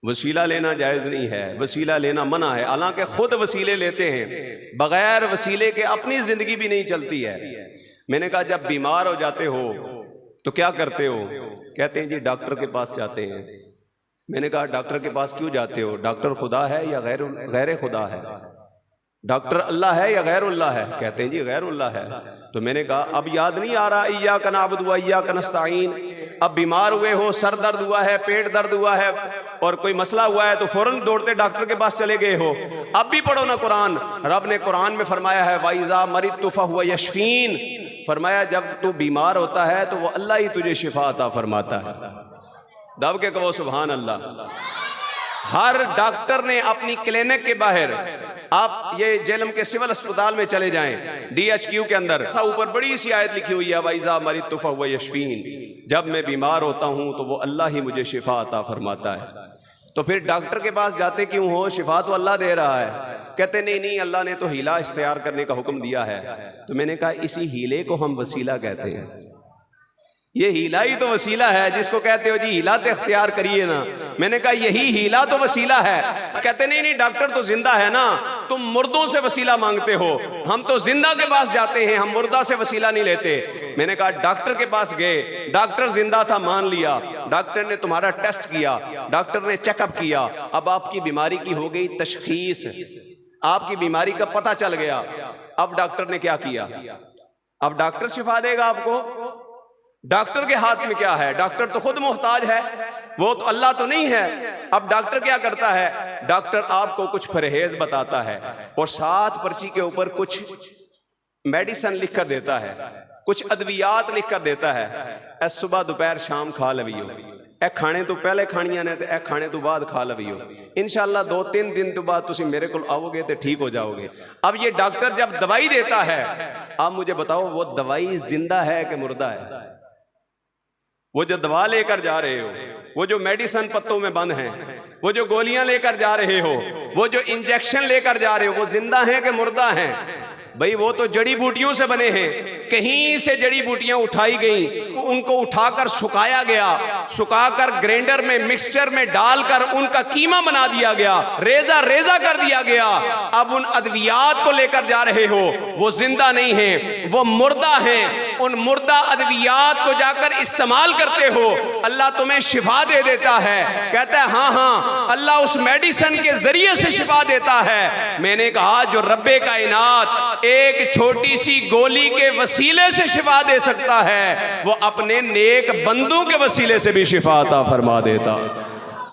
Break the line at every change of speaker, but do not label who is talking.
वसीला लेना जायज़ नहीं है, वसीला लेना मना है। हालांकि खुद वसीले लेते हैं, बगैर वसीले के अपनी ज़िंदगी भी नहीं चलती है। मैंने कहा जब बीमार हो जाते हो तो क्या करते हो? कहते हैं जी डॉक्टर के पास जाते हैं। मैंने कहा डॉक्टर के पास क्यों जाते हो? डॉक्टर खुदा है या गैर खुदा है? डॉक्टर अल्लाह है या गैरुल्लाह है? कहते हैं जी गैरुल्लाह है। तो मैंने कहा अब याद नहीं आ रहा इय्याका नअबुदु व इय्याका नस्तईन? अब बीमार हुए हो, सर दर्द हुआ है, पेट दर्द हुआ है और कोई मसला हुआ है तो फौरन दौड़ते डॉक्टर के पास चले गए हो। अब भी पढ़ो ना कुरान। रब ने कुरान में फरमाया है वाइजा मरिदतु फहुव यशफीन। फरमाया जब तू बीमार होता है तो वो अल्लाह ही तुझे शिफा अता फरमाता है। दब के कहो सुभान अल्लाह। हर डॉक्टर ने अपनी क्लिनिक के बाहर, आप ये जेलम के सिविल अस्पताल में चले जाएं, DHQ के अंदर ऊपर बड़ी सी आयत लिखी हुई है वाइजा मरिदतु फहुव यशफीन। जब मैं बीमार होता हूं तो वो अल्लाह ही मुझे शिफा अता फरमाता है। तो फिर डॉक्टर के पास जाते क्यों हो? शिफा तो अल्लाह दे रहा है। कहते नहीं नहीं, अल्लाह ने तो हीला इख्तियार करने का हुक्म दिया है। तो मैंने कहा इसी हीले को हम वसीला कहते हैं। ये हीला ही तो वसीला है जिसको कहते हो जी हीला तो इख्तियार करिए ना। मैंने कहा यही हीला तो वसीला है। कहते नहीं नहीं, डॉक्टर तो जिंदा है ना, तुम मुर्दों से वसीला मांगते हो। हम तो जिंदा के पास जाते हैं, हम मुर्दा से वसीला नहीं लेते। मैंने कहा डॉक्टर के पास गए, डॉक्टर जिंदा था मान लिया, डॉक्टर ने तुम्हारा टेस्ट किया, डॉक्टर ने चेकअप किया, अब आपकी बीमारी की हो गई तशखीस, आपकी बीमारी का पता चल गया। अब डॉक्टर ने क्या किया? अब डॉक्टर शिफा देगा आपको? डॉक्टर के हाथ में क्या है? डॉक्टर तो खुद मोहताज है, वो तो अल्लाह तो नहीं है। अब डॉक्टर क्या करता है? डॉक्टर आपको कुछ परहेज बताता है और साथ पर्ची के ऊपर कुछ मेडिसिन लिख कर देता है, कुछ अद्वियात लिख कर देता है। ए सुबह दोपहर शाम खा लवियो, ए खाने तो पहले खानियां ने, ए खाने तो बाद खा लवियो। इंशाअल्लाह 2-3 दिन तो बाद तुम मेरे को आओगे तो ठीक हो जाओगे। अब ये डॉक्टर जब दवाई देता है, आप मुझे बताओ वो दवाई जिंदा है कि मुर्दा है? वो जो दवा लेकर जा रहे हो, वो जो मेडिसिन पत्तों में बंद हैं, वो जो गोलियां लेकर जा रहे हो, वो जो इंजेक्शन लेकर जा रहे हो, वो जिंदा हैं कि मुर्दा हैं? भाई वो तो जड़ी बूटियों से बने हैं। कहीं से जड़ी बूटियां उठाई गई, उनको उठाकर सुखाया गया, सुखाकर ग्राइंडर में मिक्सचर में डालकर उनका कीमा बना दिया गया, रेजा रेजा कर दिया गया। अब उन अद्वियात को लेकर जा रहे हो, वो जिंदा नहीं है, वो मुर्दा हैं। उन मुर्दा अद्वियात को जाकर इस्तेमाल करते हो, अल्लाह तुम्हें शिफा दे देता है। कहता है हाँ हाँ, अल्लाह उस मेडिसिन के जरिए से शिफा देता है। मैंने कहा जो रब्बे कायनात एक छोटी सी गोली के वसीले से शिफा दे सकता है, वो अपने नेक बंदों के वसीले से भी शिफा अता फरमा देता।